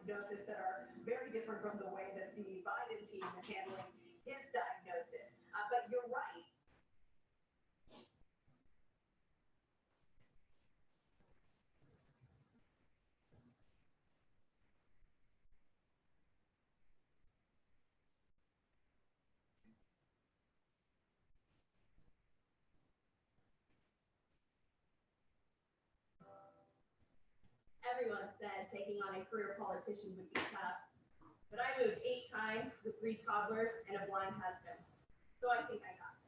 diagnosis that are very different from the way that the Biden team is handling his diagnosis. But you're right. Everyone said taking on a career politician would be tough, but I moved 8 times with 3 toddlers and a blind husband, so I think I got it.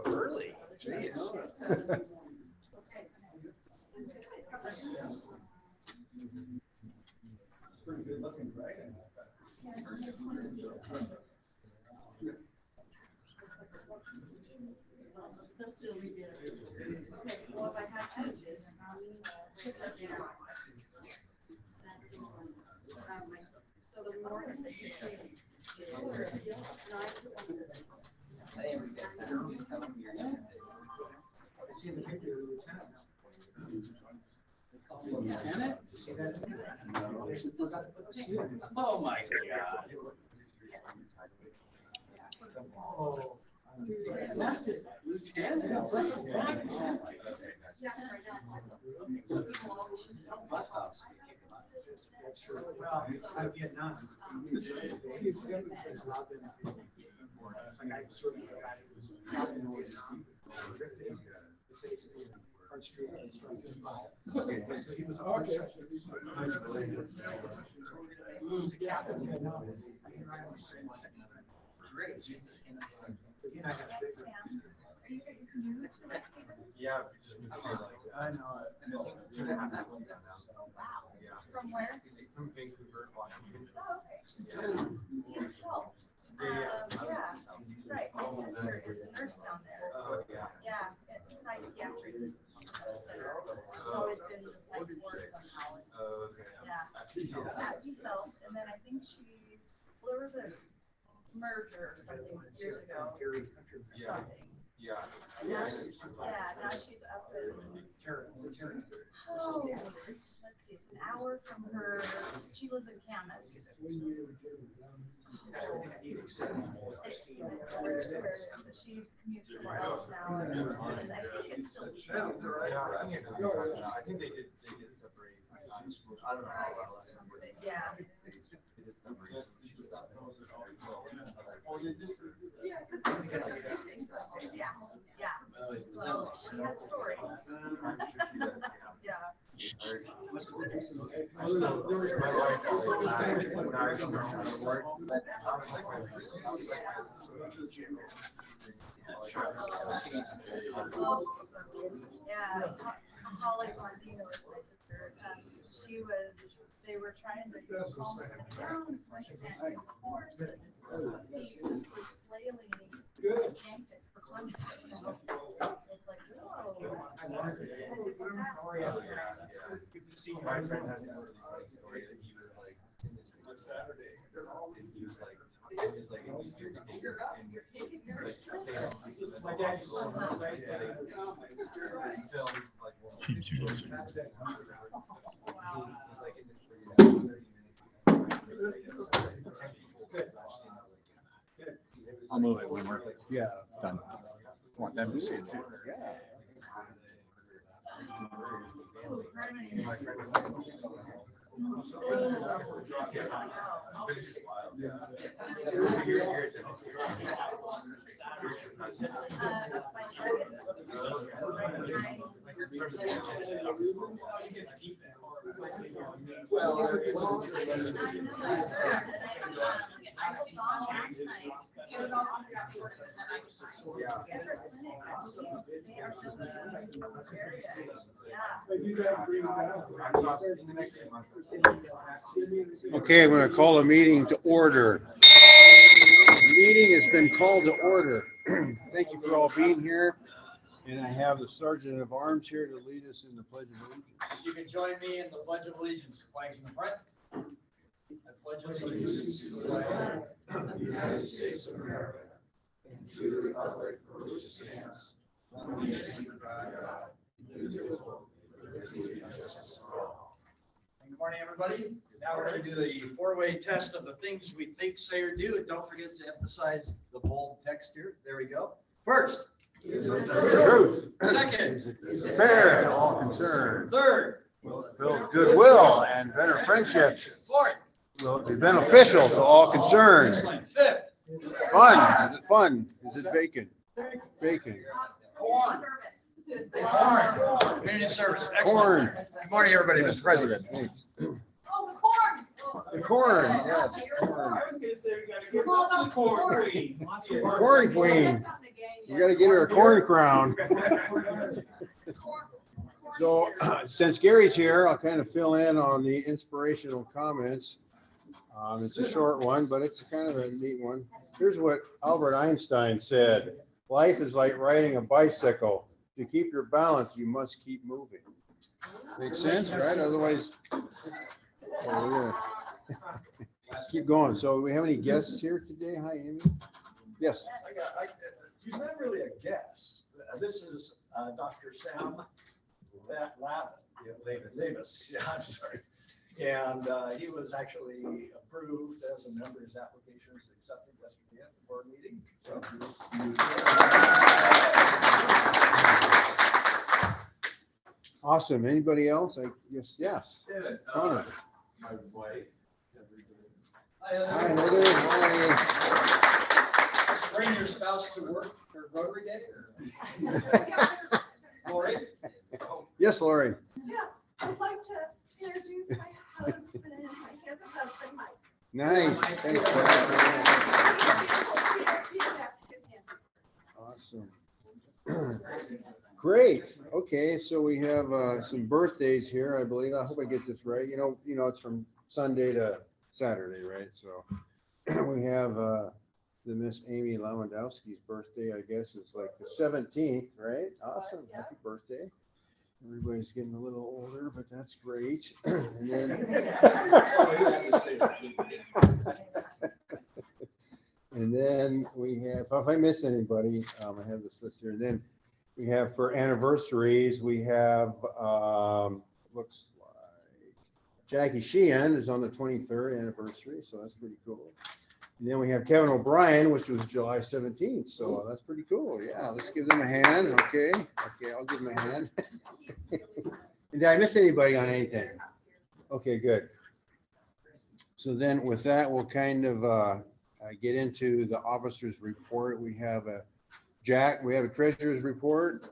Early. Jeez. Pretty good looking, right? Lieutenant? Oh my God. Oh. Lieutenant. That's true. Well, out of Vietnam. Like I sort of got it was driving over drifting. Hard Street. Okay. So he was a hard street. He was a captain in Vietnam. Great. He and I had a bigger. you guys new to Lake Stevens? Yeah. I know. 2.5 years ago now. Wow. Yeah. From where? From Vancouver, Washington. Oh, okay. East Health. Yeah, right. My sister is a nurse down there. Oh, yeah. Yeah, it's psychiatric center. She's always been in the psych ward somehow. Oh, okay. Yeah. Yeah, East Health. And then I think well, there was a merger or something years ago. Yeah. Something. Yeah. Now she's up in, oh, let's see, it's an hour from her, she lives in Camas. She commutes somewhere else now, and I think it's still true. I think they did separate. I don't know how well. Yeah. They did separate. Yeah. Well, she has stories. Yeah. Yeah, Holly Bondino is my sister. They were trying to calm something down, so she can't use force, and he just was flailing, and he yanked it for context. So it's like, whoa. My friend has a really funny story that he was like, on Saturday, and he was like in Eastern State, and my dad used to film like I'll move it when we're done. Want them to see it too. Okay, I'm going to call a meeting to order. The meeting has been called to order. Thank you for all being here. And I have the Sergeant of Arms here to lead us in the Pledge of Allegiance. You can join me in the Pledge of Allegiance. Flags in the front. I pledge allegiance to the flag of the United States of America and to the republic for which it stands, one nation under God, indivisible, with liberty and justice for all. Good morning, everybody. Now we're going to do the four-way test of the things we think, say, or do. And don't forget to emphasize the bold text here. There we go. First. Is it the truth? Second. Is it fair to all concerned? Third. Will it build goodwill and better friendships? Fourth. Will it be beneficial to all concerned? Excellent. Fifth. Fun? Is it fun? Is it bacon? Bacon. Corn. Corn. Community service. Excellent. Corn. Good morning, everybody. Mr. President. Thanks. Oh, the corn. The corn, yes, corn. Corn. Corn queen. You gotta get her a corn crown. So, since Gary's here, I'll kind of fill in on the inspirational comments. It's a short one, but it's kind of a neat one. Here's what Albert Einstein said. Life is like riding a bicycle. To keep your balance, you must keep moving. Makes sense, right? Otherwise, we're gonna keep going. So, do we have any guests here today? Hi, Amy. Yes. He's not really a guest. This is Dr. Sam Davis. Yeah, I'm sorry. And he was actually approved as a member. His application is accepted yesterday at the board meeting. So Awesome. Anybody else? I guess, yes. Connor. my wife. Hi, Heather. Hi. Bring your spouse to work for Rotary Day or? Lori? Yes, Lori. Yeah, I'd like to introduce my husband, my handsome husband, Mike. Nice. Thanks, That's his hand. Awesome. Great. Okay, so we have some birthdays here, I believe. I hope I get this right. It's from Sunday to Saturday, right? So we have the Miss Amy Lewandowski's birthday, I guess, is like the 17th, right? Awesome. Happy birthday. Everybody's getting a little older, but that's great. And then and then we have, if I miss anybody, I have this list here. And then we have for anniversaries, we have, looks like Jackie Sheehan is on the 23rd anniversary, so that's pretty cool. And then we have Kevin O'Brien, which was July 17th, so that's pretty cool. Yeah, let's give them a hand. Okay, I'll give them a hand. Did I miss anybody on anything? Okay, good. So then with that, we'll kind of get into the officer's report. We have a we have a treasurer's report.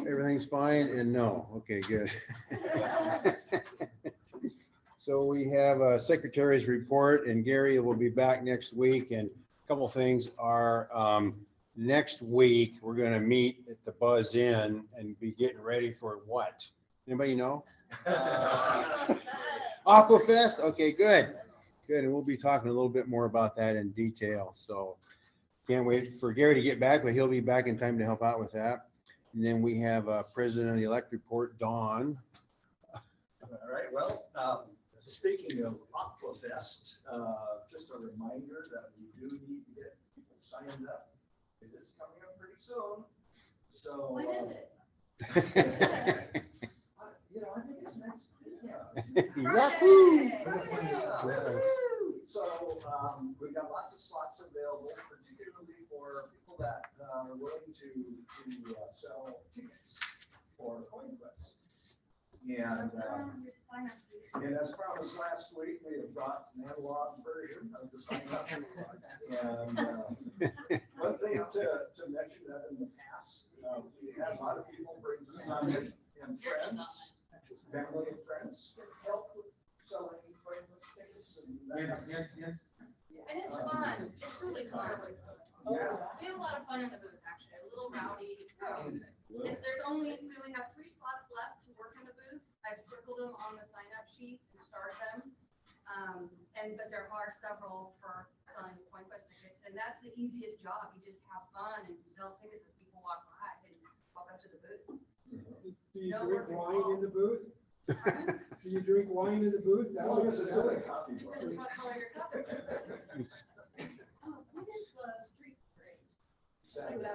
Everything's fine and no. Okay, good. So we have a secretary's report, and Gary will be back next week. And a couple things are next week we're going to meet at the Buzz Inn and be getting ready for what? Anybody know? Aquafest. Okay, good. Good, and we'll be talking a little bit more about that in detail. So can't wait for Gary to get back, but he'll be back in time to help out with that. And then we have President-elect report, Dawn. All right, well, speaking of Aquafest, just a reminder that we do need to get people signed up. It is coming up pretty soon. So When is it? I think it's next week. Yahoo! So we've got lots of slots available, particularly for people that are willing to sell tickets for CoinQuest. And as promised last week, we have brought an analog version of the sign up. And one thing to mention that in the past, we had a lot of people bring family and friends, family and friends, help with selling CoinQuest tickets. And it's fun. It's really fun. Yeah. We have a lot of fun in the booth, actually. A little rowdy. And we only have 3 spots left to work in the booth. I've circled them on the sign-up sheet and starred them. But there are several for selling CoinQuest tickets, and that's the easiest job. You just have fun and sell tickets as people walk by and walk up to the booth. Do you drink wine in the booth? Do you drink wine in the booth? That Well, was it's a silly copy. Depends what color your cup is. What is the street parade?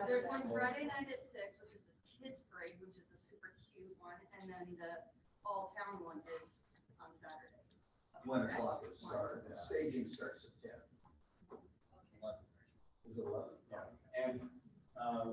There's one Friday night at 6, which is the kids parade, which is the super cute one, and then the all town one is on Saturday. 1 o'clock is start. Staging starts at 10. Is it 11? Yeah, and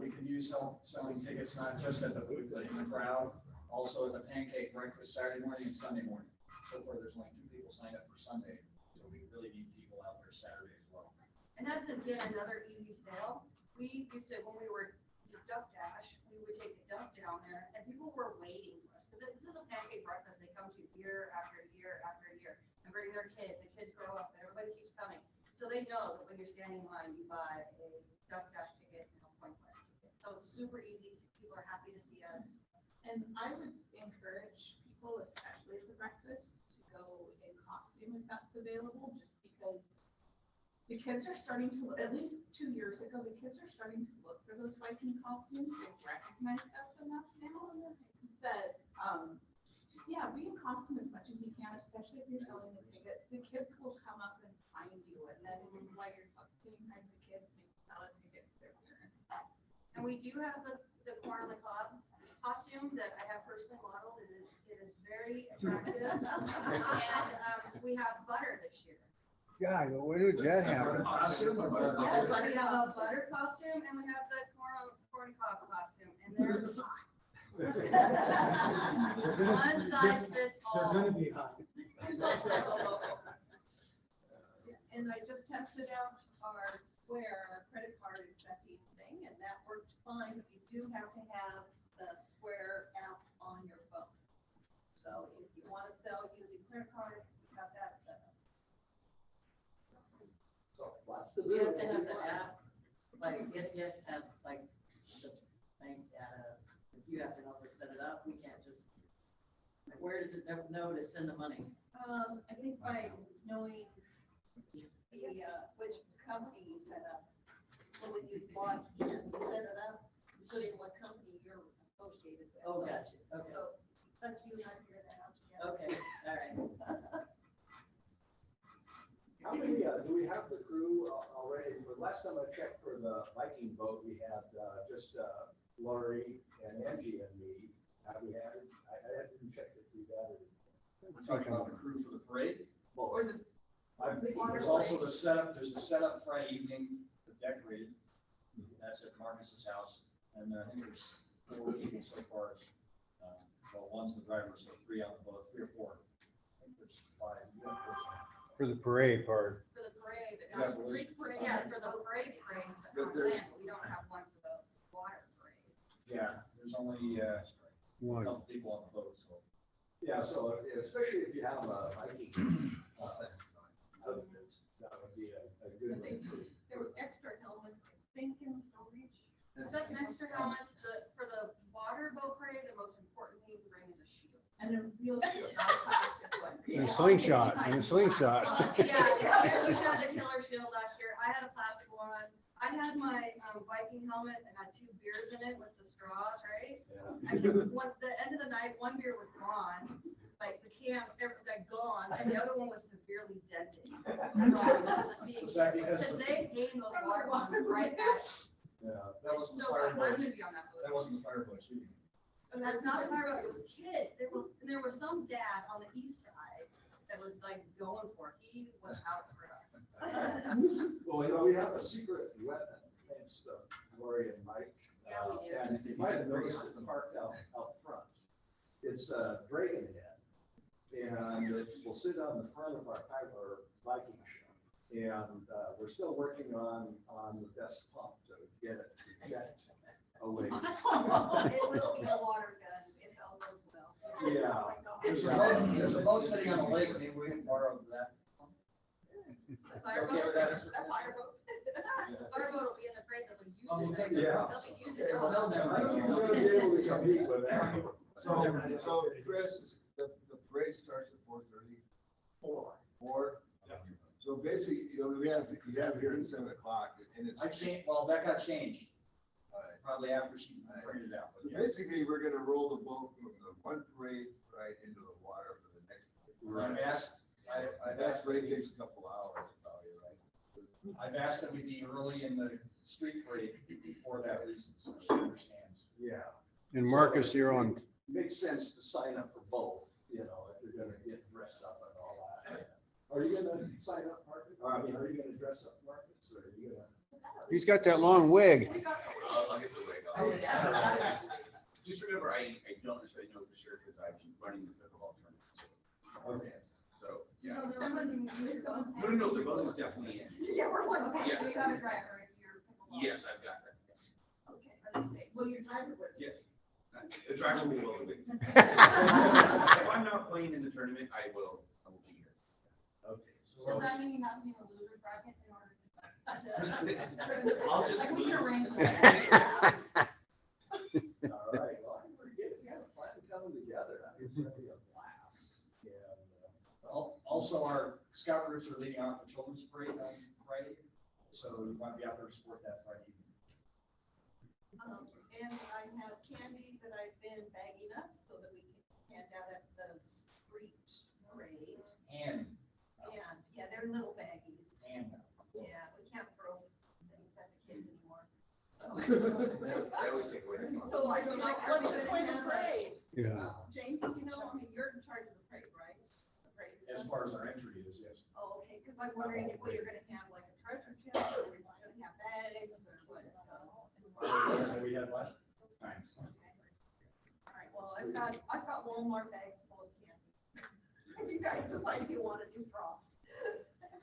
we can use selling tickets not just at the booth, but in the crowd, also at the pancake breakfast Saturday morning and Sunday morning. So far, there's only 2 people signed up for Sunday, so we really need people out there Saturday as well. And that's again another easy sale. We used to, when we were the Duck Dash, we would take the duck down there, and people were waiting for us because this is a pancake breakfast they come to year after year after year, and bring their kids. The kids grow up, and everybody keeps coming, so they know that when you're standing in line, you buy a Duck Dash ticket and a CoinQuest ticket. So it's super easy. People are happy to see us. And I would encourage people, especially at the breakfast, to go in costume if that's available, just because the kids are starting to, at least 2 years ago, the kids are starting to look for those Viking costumes. They've recognized us enough now. That, be in costume as much as you can, especially if you're selling the tickets. The kids will come up and find you, and then while you're sitting behind the kids, maybe sell a ticket to their parents. And we do have the corn on the cob costume that I have personally modeled. It is very attractive. And we have butter this year. God, when did that happen? Yes, we have a butter costume and we have the corn cob costume, and they're hot. One size fits all. They're gonna be hot. And I just tested out our Square credit card accepting thing, and that worked fine. But you do have to have the Square app on your phone. So if you want to sell using credit card, you got that set up. So last to We do. have to have the app, like, it gets to have, like, the bank data, you have to help us set it up, we can't just, like, where does it know to send the money? I think by knowing which company you set up. So when you log in, you set it up, you put in what company you're associated with. Oh, So- gotcha, okay, So let's you and I figure that out together. okay, all right. How many, do we have the crew already? The last time I checked for the Viking boat, we had, just, Lori and Angie and me. Have we had, I didn't check if we've added. We're talking about the crew for the parade. Well, Or the, I'm thinking there's also the setup, there's a setup Friday evening, decorated. That's at Marcus's house. And I think there's 4 people so far. Well, one's the driver, so 3 on the boat, 3 or 4. I think there's 5. You have 4. For the parade part. For the parade, but Yeah, not, but Street parade. yeah, for the parade, but not land, but we don't have one for the water parade. Yeah, there's only a One. couple people on the boat, so. Yeah, so especially if you have a Viking, outfit, that would be a good But one. there was extra helmets, I think, in storage. So that's an extra helmets, for the water boat parade, the most important thing to bring is a shield. And a real shield, not a plastic one. And a slingshot, and a slingshot. Yeah, we had the killer shield last year, I had a plastic one, I had my Viking helmet and had 2 beers in it with the straws, right? Yeah. And the end of the night, 1 beer was gone, like the can, like gone, and the other one was severely dented. Was that because Because they aim those water bombs right at, Yeah. that it's wasn't the so, fire I'm boat? gonna be on that boat. That wasn't the fire boat shooting. And that's not a fire boat, it was kids, there was some dad on the east side that was like going for it, he was out for us. Well, we have a secret weapon, thanks to Lori and Mike. Yeah, we do. And you might have noticed it's parked out front. It's a dragon head. And it will sit on the front of our Viking ship. And we're still working on the best pump to get it to jet away. It will be a water gun if all goes well. Yeah. There's a boat sitting on the lake, maybe we can borrow that. The fire Okay boat, with that? A fireboat. the fire boat will be in the parade, they'll use Oh, we'll take it. it. Yeah. They'll be using Okay, it. well, they'll never- I don't think we're gonna be able to compete with that. So Chris, the parade starts at 4:30? 4. 4? So basically, you have here at 7 o'clock, and it's. I changed, well, that got changed, All right. probably after she printed it out. So but yeah. basically, we're gonna roll the boat from the one parade right into the water for the next. I've asked, I've That asked, parade takes a couple hours, probably, right? I've asked that we be early in the street parade for that reason, so she understands. Yeah. And Marcus, you're on, Makes sense to sign up for both, if you're gonna get dressed up and all that. Are you gonna sign up, Marcus? Or, I mean, are you gonna dress up, Marcus, or are you gonna? he's got that long wig. I'll get the wig Oh, on. yeah. Just remember, I don't necessarily know for sure because I'm running the pickleball tournament. Okay. So, yeah. Someone use some. No, the boat is definitely in. Yeah, we're like. Okay, so you have a driver if you're. pickleball. Yes, I've got that. Okay, are they safe? Well, your driver would. Yes. The driver will roll the wig. If I'm not playing in the tournament, I will be here. Okay. Does that mean you have to be in the loser bracket in order to? I'll just Like, we can lose. arrange All right, well, I think we're getting kind of plan coming together. I think it's gonna be a blast. And, Also, our scout groups are leading off the children's parade on Friday, so you might be out there to support that Friday evening. And I have candy that I've been bagging up so that we can hand out at the street parade. And, And, yeah, they're little baggies. and. Yeah, we can't throw things at the kids anymore. I always take away the fun. So I don't know. are we What's the gonna point of have a- parade? Yeah. James, you know, I mean, you're in charge of the parade, right? The parade As stuff? far as our entry is, yes. Oh, okay, because I'm wondering if we're gonna have like a treasure chest, or we're just gonna have bags, or what, so. We had last time. So. All right, well, I've got Walmart bags full of candy. And you guys decide if you want to do props.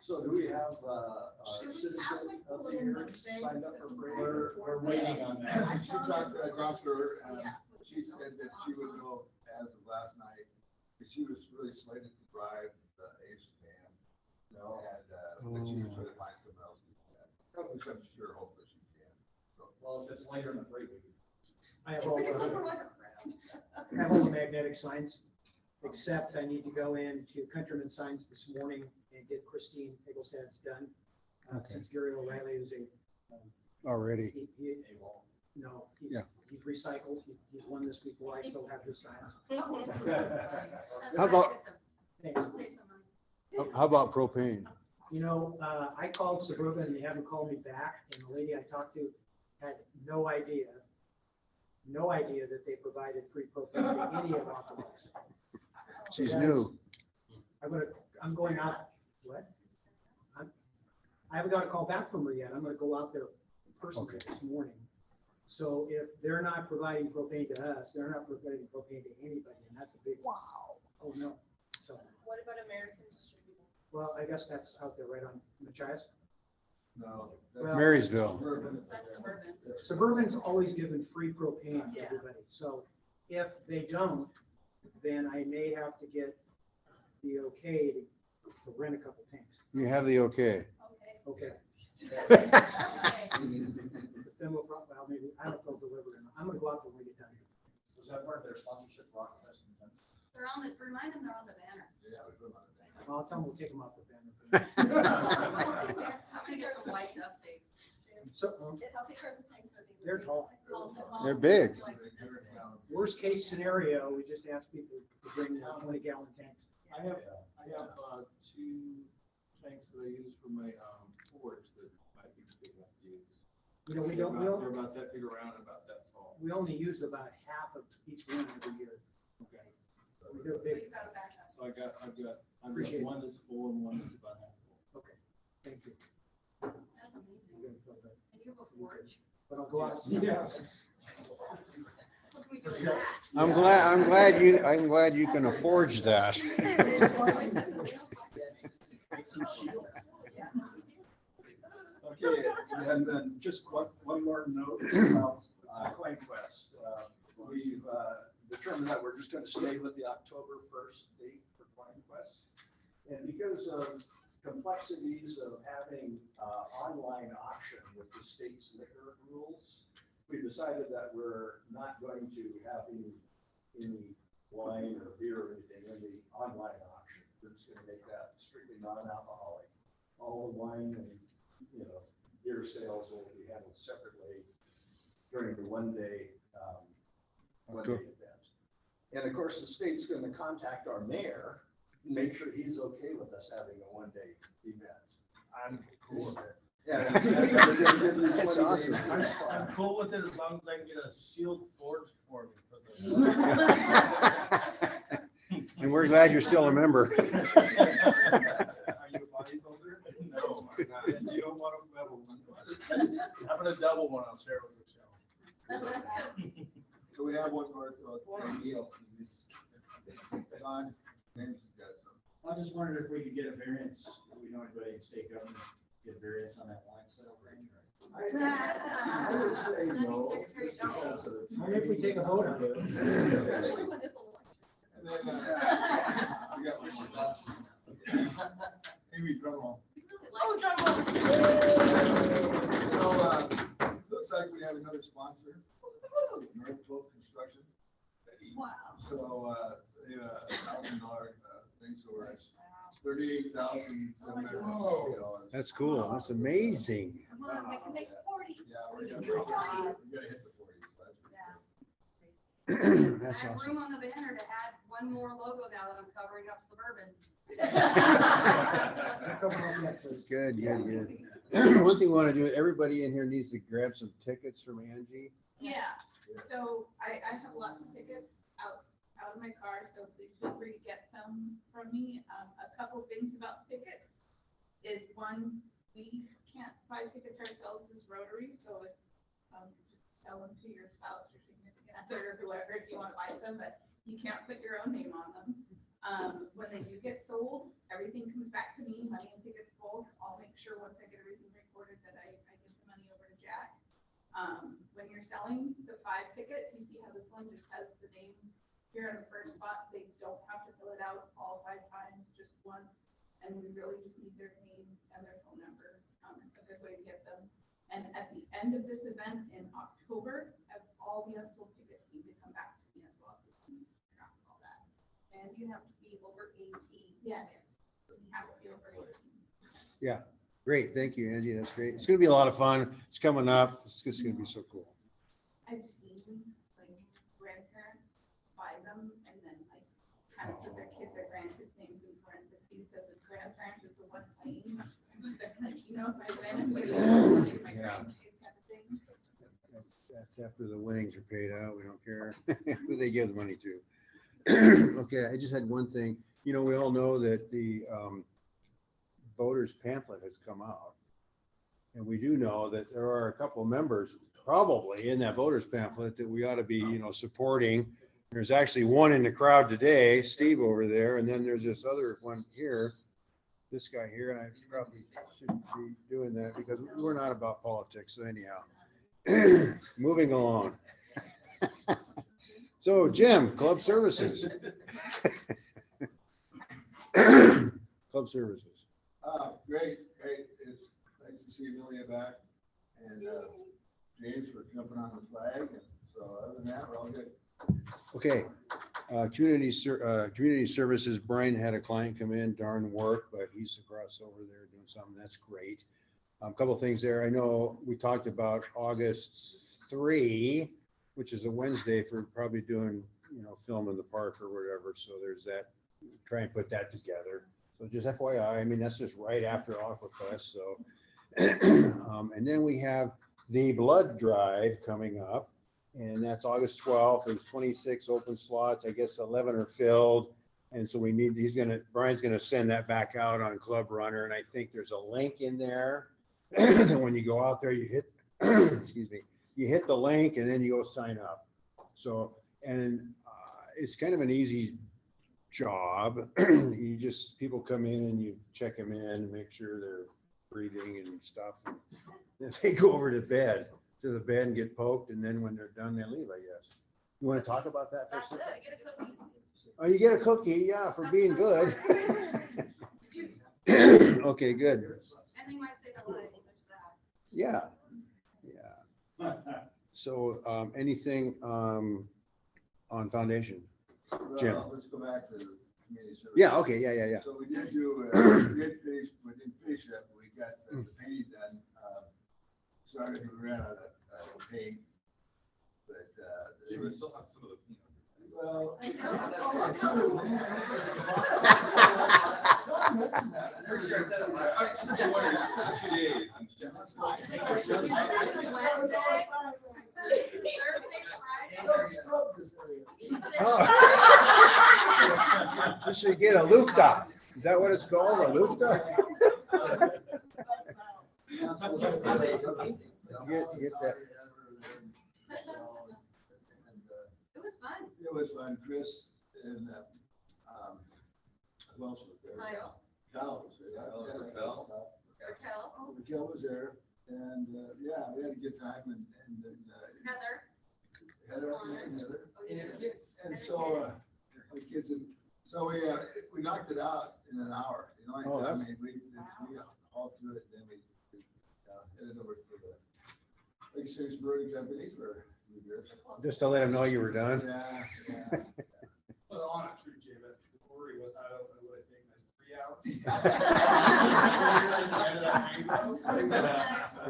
So do we have, our Should we citizen have, like, of the little year bags signed up that for we parade? We're waiting on that. I talked to her, and Yeah. she said that she would know as of last night, because she was really slated to drive the Ace van. No. And, but she was trying to find someone else to do that. I'm sure, hopefully she can. Well, if it's later in the break. I have all the magnetic signs, except I need to go into Countryman Signs this morning and get Christine Egglestad's done. Okay. Since Gary O'Reilly is Already. no, Yeah. he's recycled. He's won this before. I still have his signs. How about, Thanks. how about propane? You know, I called Suburban and they haven't called me back, and the lady I talked to had no idea that they provided free propane to any of our folks. She's new. I'm going out, what? I haven't got a call back from her yet. I'm gonna go out there personally this morning. So if they're not providing propane to us, they're not providing propane to anybody, and that's a big. Wow. Oh, no. So, What about American Distributor? well, I guess that's out there right on Machias. No. Well, Marysville. That's suburban. Suburban's always given free propane to everybody. So if they don't, then I may have to get the okay to rent a couple tanks. You have the okay. Okay. Okay. Then we'll probably, well, maybe, I don't know if they'll deliver it or not. I'm gonna go out there when we get done. Was that part of their sponsorship, Rock Fest? They're on the, remind them they're on the banner. Yeah, we put them on the tank. I'll tell them we'll take them off the banner. I'm gonna get some white dust tape. So, How big are the tanks? Are they they're tall. They're big. Worst case scenario, we just ask people to bring 20-gallon tanks. I have two tanks that I use for my forge that might be big enough to use. You know, They're about that big around, about that tall. we only use about half of each one every year. Okay. They're big. So I've got Appreciate it. one that's full and one that's about half full. Okay, thank you. That's amazing. And you have a forge? But I'll go out. Yeah. What can we do with that? I'm glad you can afford that. Okay, and then just one more note about Coin Quest. We've determined that we're just going to stay with the October 1st date for Coin Quest. And because of complexities of having online auction with the state's liquor rules, we decided that we're not going to have any wine or beer or anything in the online auction. We're just going to make that strictly non-alcoholic. All the wine and beer sales will be handled separately during the one-day event. And of course, the state's going to contact our mayor, and make sure he's okay with us having a one-day event. I'm cool with it. Yeah. That's awesome. I'm cool with it as long as I can get a sealed forge for me for the. And we're glad you're still a member. Are you a bodybuilder? No, I'm not. You don't want a metal one. I'm gonna double one. I'll share it with Michelle. So we have one more, Don, Nancy's got some. I just wondered if we could get a variance, if we know anybody in state government, get a variance on that line sale. I would say no. Maybe if we take a vote on it. Especially when it's election. And then, we got one more. Amy Drummond. Oh, John. So, looks like we have another sponsor, North Slope Construction. Wow. So, they have $1,000 thing, so we're at $38,750. That's cool. That's amazing. Come on, we can make 40. Yeah, We we can gotta do 40. hit the 40s. So that's pretty good. That's I have awesome. room on the banner to add one more logo now that I'm covering up suburban. Good, good, good. One thing we want to do, everybody in here needs to grab some tickets from Angie. Yeah, so I have lots of tickets out of my car, so please feel free to get some from me. A couple things about tickets is one, we can't buy tickets ourselves as Rotary, so if, just tell them to your spouse or significant other or whoever if you want to buy some, but you can't put your own name on them. When they do get sold, everything comes back to me, money and tickets both. I'll make sure once I get everything recorded that I give the money over to Jack. When you're selling the 5 tickets, you see how this one just has the name here in the first spot. They don't have to fill it out all 5 times, just once. And we really just need their name and their phone number. A good way to get them end of this event in October, all the unsold tickets need to come back to me as well. All that. And you have to be over 18. Yes. You have to be over 18. Yeah, great. Thank you, Angie. That's great. It's gonna be a lot of fun. It's coming up. It's just gonna be so cool. I've seen like grandparents buy them and then like kind of put their grandkids' names in parentheses, so the grandparent is the one playing. They're like, you know, my grandkids, my Yeah. grandkids kind of thing. That's after the winnings are paid out. We don't care who they give the money to. Okay, I just had one thing. You know, we all know that the voters pamphlet has come out. And we do know that there are a couple of members probably in that voters pamphlet that we ought to be, you know, supporting. There's actually one in the crowd today, Steve over there, and then there's this other one here, this guy here, and I probably shouldn't be doing that because we're not about politics, so anyhow. Moving along. So Jim, club services. Club services. Great. It's nice to see Amelia back and James for jumping on the flag. And so other than that, we're all good. Okay, community services, Brian had a client come in, darn work, but he's across over there doing something, that's great. A couple of things there, I know we talked about August 3, which is a Wednesday for probably doing, you know, film in the park or whatever, so there's that, try and put that together. So just FYI, I mean, that's just right after Aquafest, so. And then we have the blood drive coming up. And that's August 12th. There's 26 open slots. I guess 11 are filled. And so Brian's gonna send that back out on Club Runner. And I think there's a link in there. And when you go out there, you hit, excuse me, you hit the link and then you go sign up. So, and it's kind of an easy job. You just, people come in and you check them in and make sure they're breathing and stuff. And then they go over to bed. To the bed and get poked, and then when they're done, they leave, I guess. You want to talk about that for a second? I get a cookie. Oh, you get a cookie, yeah, for being good. Okay, good. And they might say the line, there's that. Yeah, yeah. So, anything on foundation? Jim? Well, let's go back to the community service. Yeah, okay, yeah. So we did do, we didn't finish that, but we got the painting done. Started, we ran out of paint, but, Jim, we still have some of the peanut. well. Pretty sure I said it. I wondered, 2 days. And Jim, that's fine. Wednesday, Thursday, Friday. Oh. You should get a looftop. Is that what it's called, a looftop? Get that. It was fun. It was fun, Chris and, who else was there? Kyle. Kyle was there. Raquel. Raquel. Raquel was there, and, yeah, we had a good time, and then, Heather. Heather, and Heather. And his kids. And so, the kids, so we knocked it out in an hour, you know, Oh, I that's- mean, we all through it, then we headed over to the Lake Cities Brewing Company for a few years. Just to let them know you were done. Yeah. Well, on a true, Jim, if the brewery was not open, it would have taken us 3 hours.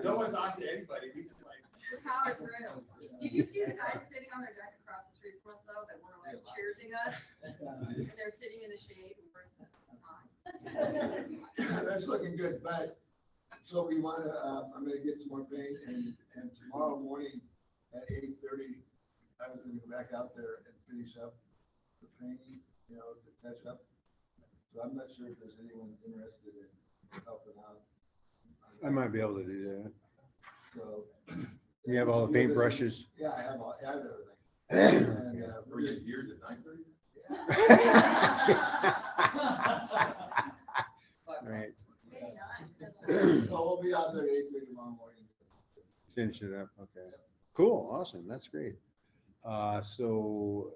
No one talked to anybody, we just like. The power through. Did you see the guys sitting on their deck across the street from us though, that were like cheersing us? And they're sitting in the shade and we're on. That's looking good, but, so we wanna, I'm gonna get some more paint, and tomorrow morning at 8:30, I was gonna go back out there and finish up the painting, you know, to touch up. So I'm not sure if there's anyone interested in helping out. I might be able to do that. So. You have all the paintbrushes? Yeah, I have everything. And, Were you years at 9:30? Right. So we'll be out there at 8:30 tomorrow morning. Finish it up, okay. Cool, awesome, that's great. So,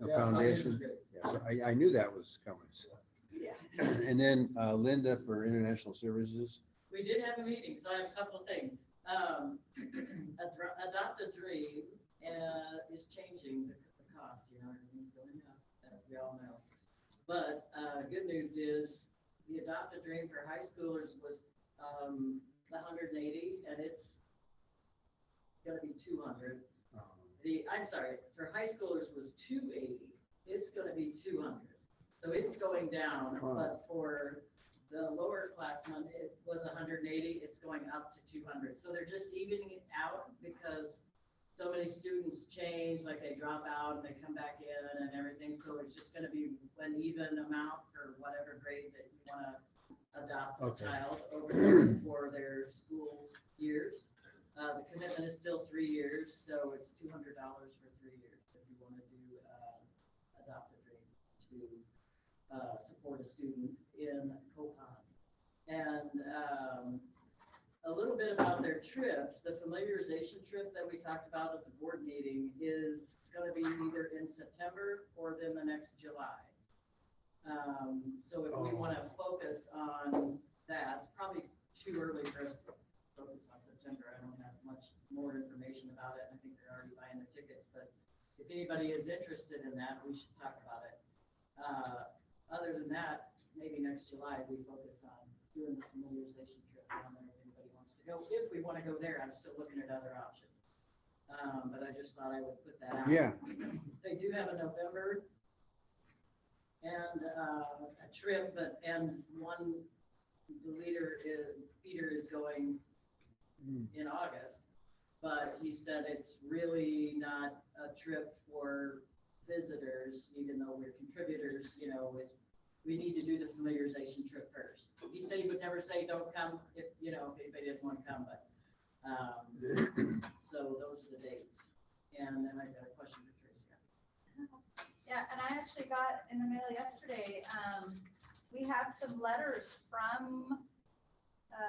Yeah, foundation, great. yeah, so I knew that was coming. So. And then Linda for International Services. We did have a meeting, so I have a couple of things. Adopt a Dream is changing the cost, you know, everything's going up, as we all know. But good news is the Adopt a Dream for high schoolers was 180, and it's gonna be 200. I'm sorry, for high schoolers was 280, it's gonna be 200. So it's going down, but for the lower classmen, it was 180, it's going up to 200. So they're just evening it out because so many students change, like they drop out and they come back in and everything. So it's just gonna be an even amount for whatever grade that you wanna adopt a child over there for their school years. The commitment is still 3 years, so it's $200 for 3 years if you want to do Adopt a Dream to support a student in Copan. And a little bit about their trips. The familiarization trip that we talked about at the board meeting is going to be either in September or then the next July. So if we want to focus on that, it's probably too early for us to focus on September. I don't have much more information about it. I think they're already buying their tickets, but if anybody is interested in that, we should talk about it. Other than that, maybe next July, we focus on doing the familiarization trip down there if anybody wants to go. If we want to go there, I'm still looking at other options. But I just thought I would put that out. Yeah. They do have a November and a trip, and the leader Peter is going in August, but he said it's really not a trip for visitors, even though we're contributors, you know, we need to do the familiarization trip first. He said he would never say don't come if anybody didn't want to come, but so those are the dates. And then I got a question for Tracy. Yeah, and I actually got in the mail yesterday, we have some letters from,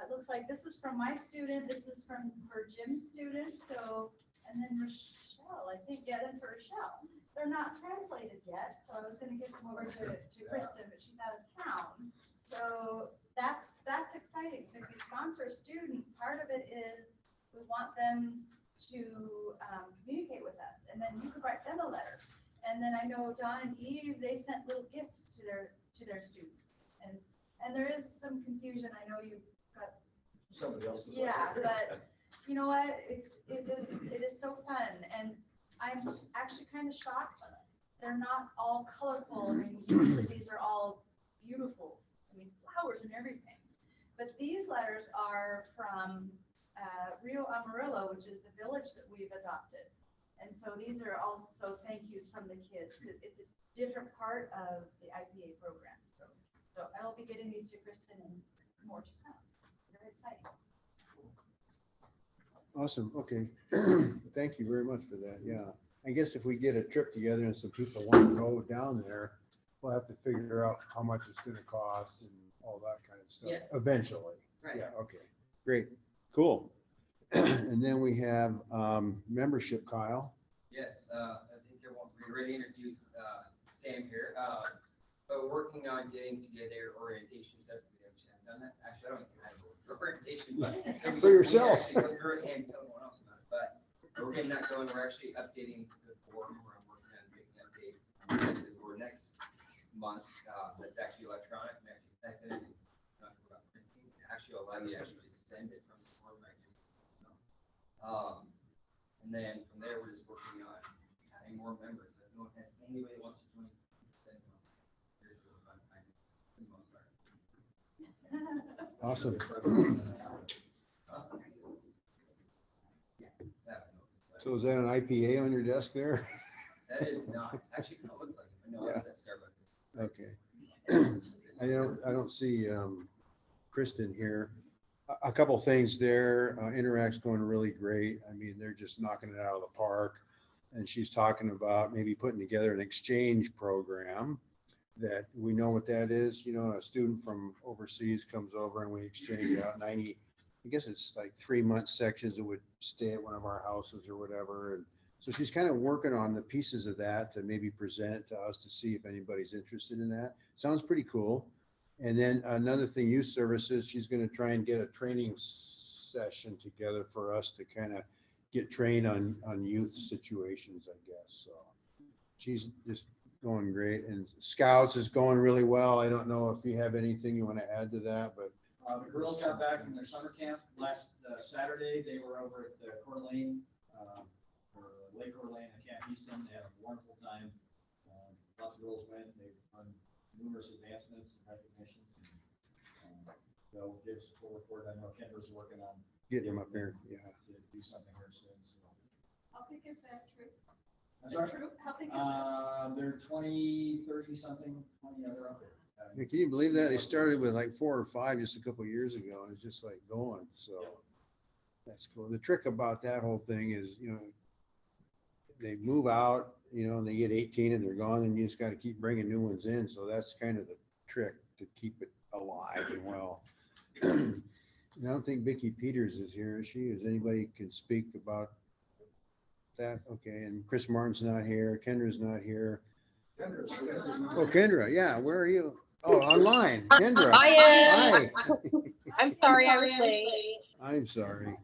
it looks like this is from my student, this is from her Jim's student, so, and then Rochelle, I think, yeah, then for Rochelle. They're not translated yet, so I was gonna give them over to Kristen, but she's out of town. So that's exciting. So if you sponsor a student, part of it is we want them to communicate with us, and then you could write them a letter. And then I know Don and Eve, they sent little gifts to their students, and there is some confusion. I know you've got Somebody else's. yeah, but you know what? It is so fun, and I'm actually kind of shocked. They're not all colorful. I mean, usually these are all beautiful. I mean, flowers and everything. But these letters are from Rio Amarillo, which is the village that we've adopted. And so these are also thank yous from the kids. It's a different part of the IPA program. So I will be getting these to Kristen and more to come. Very exciting. Awesome. Okay. Thank you very much for that. Yeah. I guess if we get a trip together and some people want to go down there, we'll have to figure out how much it's going to cost and all that kind of stuff eventually. Right. Yeah. Okay. Great. Cool. And then we have membership, Kyle. Yes, I think I won't be ready to introduce Sam here, but we're working on getting together orientation stuff. We actually haven't done that. Actually, I don't think I have orientation, but For yourself. We actually go through it and tell everyone else about it. But we're getting that going. We're actually updating the form. We're working on getting an update for next month. That's actually electronic. And actually type it in. Not about printing. Actually, allow you to actually send it from the form right now. And then from there, we're just working on adding more members. So if anyone has anybody who wants to join, send them. Here's the fun time for the most part. Awesome. So is that an IPA on your desk there? That is not actually no, it looks like it. No, Yeah. it's at Starbucks. Okay. I don't see Kristen here. A couple things there. Interact's going really great. I mean, they're just knocking it out of the park. And she's talking about maybe putting together an exchange program that we know what that is. You know, a student from overseas comes over and we exchange out 90, I guess it's like 3-month sections that would stay at one of our houses or whatever. And so she's kind of working on the pieces of that to maybe present to us to see if anybody's interested in that. Sounds pretty cool. And then another thing, youth services, she's going to try and get a training session together for us to kind of get trained on youth situations, I guess. So she's just going great, and Scouts is going really well. I don't know if you have anything you want to add to that, but The girls got back from their summer camp last Saturday. They were over at Coeur d'Alene, or Lake Coeur d'Alene at Camp Easton. They had a wonderful time. Lots of girls went. They've won numerous advancements and recognition. They'll give us a full report. I know Kendra's working on get them up here. Yeah. to do something here soon. So. How big is that troop? I'm The sorry? troop, how big is it? They're 20, 30 something, 20 other up there. Yeah, can you believe that? They started with like 4 or 5 just a couple of years ago, and it's just like going. So that's cool. The trick about that whole thing is, they move out, and they get 18 and they're gone, and you just got to keep bringing new ones in. So that's kind of the trick to keep it alive and well. I don't think Vicki Peters is here, is she? Is anybody can speak about that? Okay, and Chris Martin's not here. Kendra's not here. Oh, Kendra, yeah, where are you? Oh, online. Kendra. I am. Hi. I'm sorry I was late. I'm sorry.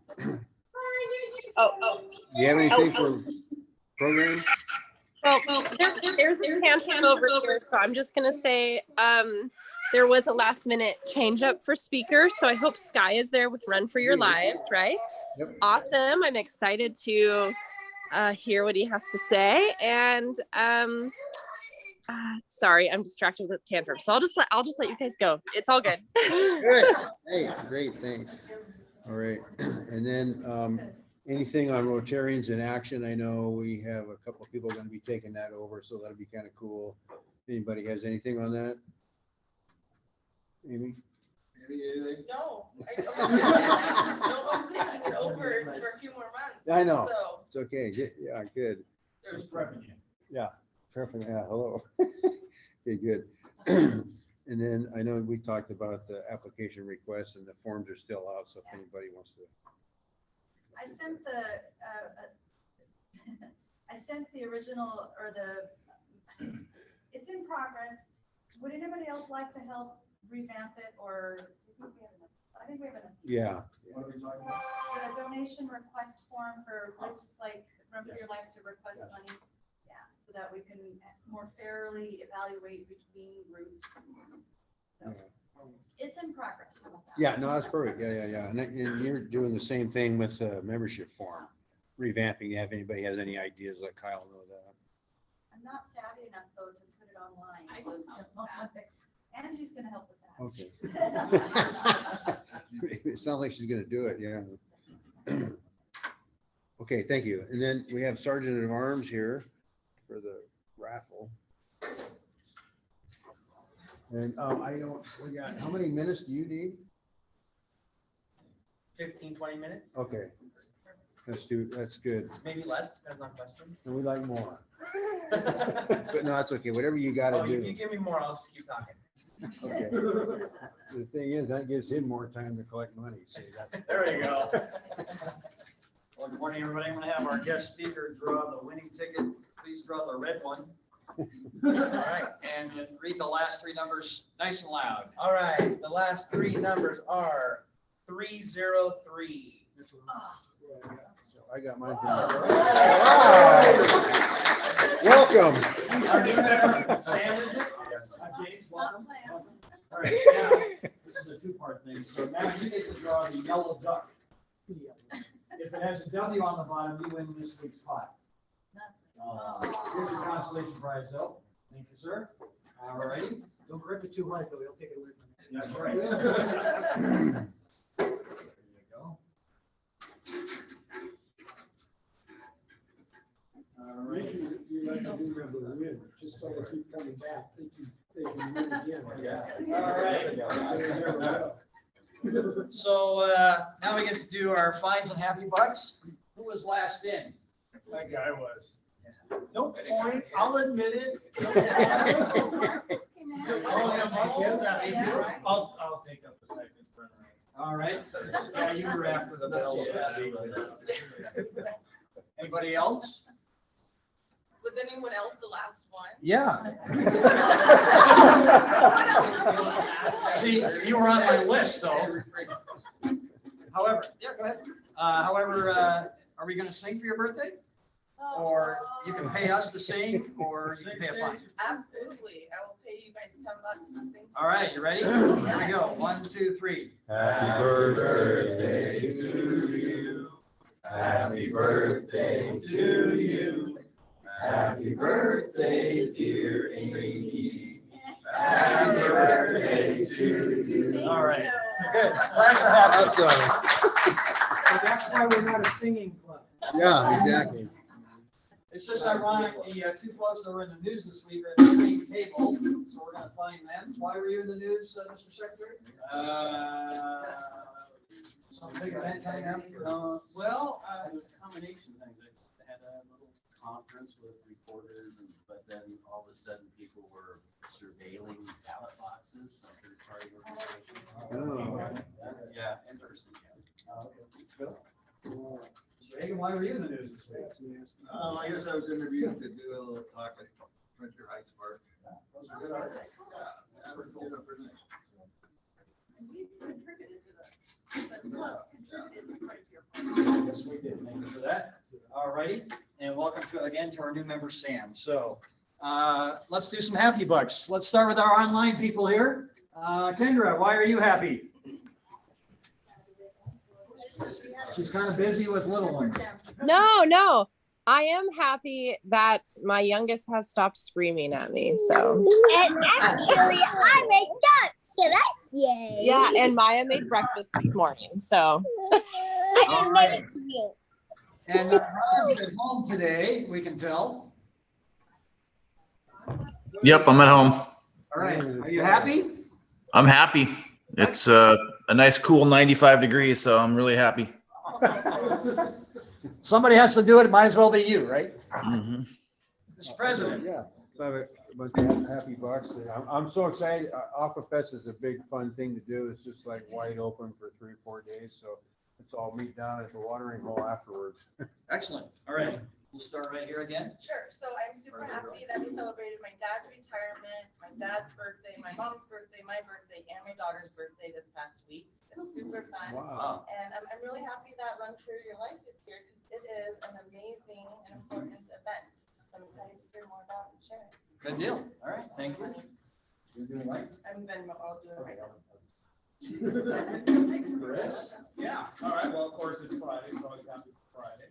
Oh. Do you have anything for program? Well, there's a tantrum over here, so I'm just gonna say there was a last minute change up for speaker, so I hope Sky is there with Run for Your Lives, right? Yep. Awesome. I'm excited to hear what he has to say, and sorry, I'm distracted with the tantrum, so I'll just let you guys go. It's all good. Good. Hey, great, thanks. All right, and then anything on Rotarians in Action? I know we have a couple of people going to be taking that over, so that'll be kind of cool. Anybody has anything on that? Amy? Anything? No, I'm taking it over for a few more months. I know. So. It's okay. Yeah, good. There's prepping you. Yeah, perfect. Yeah, hello. Okay, good. And then I know we talked about the application requests, and the forms are still out, so if anybody wants to. I sent the original, or it's in progress. Would anybody else like to help revamp it, or I think we have enough. Yeah. What are we talking about? The donation request form for groups like Run for Your Life to request money. Yeah, so that we can more fairly evaluate between groups. So, it's in progress. How about that? Yeah, no, that's perfect. Yeah. And you're doing the same thing with the membership form, revamping. If anybody has any ideas, let Kyle know that. I'm not savvy enough though to put it online. I can help with that. Angie's gonna help with that. Okay. It sounds like she's gonna do it, yeah. Okay, thank you. And then we have Sergeant at Arms here for the raffle. And we got, how many minutes do you need? 15, 20 minutes, Okay. That's good. maybe less, depends on questions. And we like more. But no, it's okay. Whatever you gotta Oh, do. you give me more, I'll just keep talking. Okay. The thing is, that gives him more time to collect money. See, that's. There you go. Well, good morning, everybody. I'm going to have our guest speaker draw the winning ticket. Please draw the red one. All right, and then read the last three numbers nice and loud. All right, the last three numbers are 303. I got mine. Wow. Welcome. Our new member, Sam, is it? James, welcome. All right, now, this is a two-part thing. So now you get to draw the yellow duck. If it has a W on the bottom, you win this week's pot. Here's your consolation prize, though. Thank you, sir. All righty. Don't grip it too hard, though. He'll take it away from you. That's right. There you go. All right. You like to remember the win, just so they keep coming back. They can win again. Yeah. All right. So now we get to do our fines and happy bucks. Who was last in? That guy was. No point, I'll admit it. I'll take up the second. All right. Yeah, you were after the bell. Anybody else? Was anyone else the last one? Yeah. See, you were on my list, though. However, yeah, go However, are we gonna sing for your birthday? Or you can pay us to sing, or you can pay a fine. Absolutely. I will pay you guys $10 to sing. All right, you ready? Here we go. 1, 2, 3. Happy birthday to you. Happy birthday to you. Happy birthday, dear Amy. Happy birthday to you. All right, good. Glad you're happy. Awesome. So that's why we're not a singing club. Yeah, exactly. It's just ironic, the two folks that were in the news this week are at the same table, so we're gonna find them. Why were you in the news, Mr. Secretary? Some big event coming up? Well, it was a combination of things. I had a little conference with reporters, but then all of a sudden people were surveilling ballot boxes, some third-party organization. Yeah, interesting. Mr. Hagan, why were you in the news this week? I guess I was interviewed to do a little talk at Winter Heights Park. And we contributed to the club contributed to your. Yes, we did. Thank you for that. All righty, and welcome again to our new member, Sam. So let's do some happy bucks. Let's start with our online people here. Kendra, why are you happy? She's kind of busy with little ones. No. I am happy that my youngest has stopped screaming at me. So. And actually, I made up, so that's yay. Yeah, and Maya made breakfast this morning. So. I didn't make it to you. And Ron's at home today, we can tell. Yep, I'm at home. All right, are you happy? I'm happy. It's a nice cool 95 degrees, so I'm really happy. Somebody has to do it. It might as well be you, right? Mm-hmm. Mr. President. Yeah, so I have a bunch of happy bucks. I'm so excited. Aquafest is a big fun thing to do. It's just like wide open for 3-4 days. So let's all meet down at the watering hole afterwards. Excellent. All right, we'll start right here again. Sure. So I'm super happy that we celebrated my dad's retirement, my dad's birthday, my mom's birthday, my birthday, and my daughter's birthday this past week. It was super fun. Wow. And I'm really happy that Run for Your Life is here because it is an amazing and important event. So I'm excited to hear more about it and share it. Good deal. All right, thank you. You're doing right. I'll do it right now. Chris? Yeah, all right, well, of course, it's Friday, so always happy for Friday.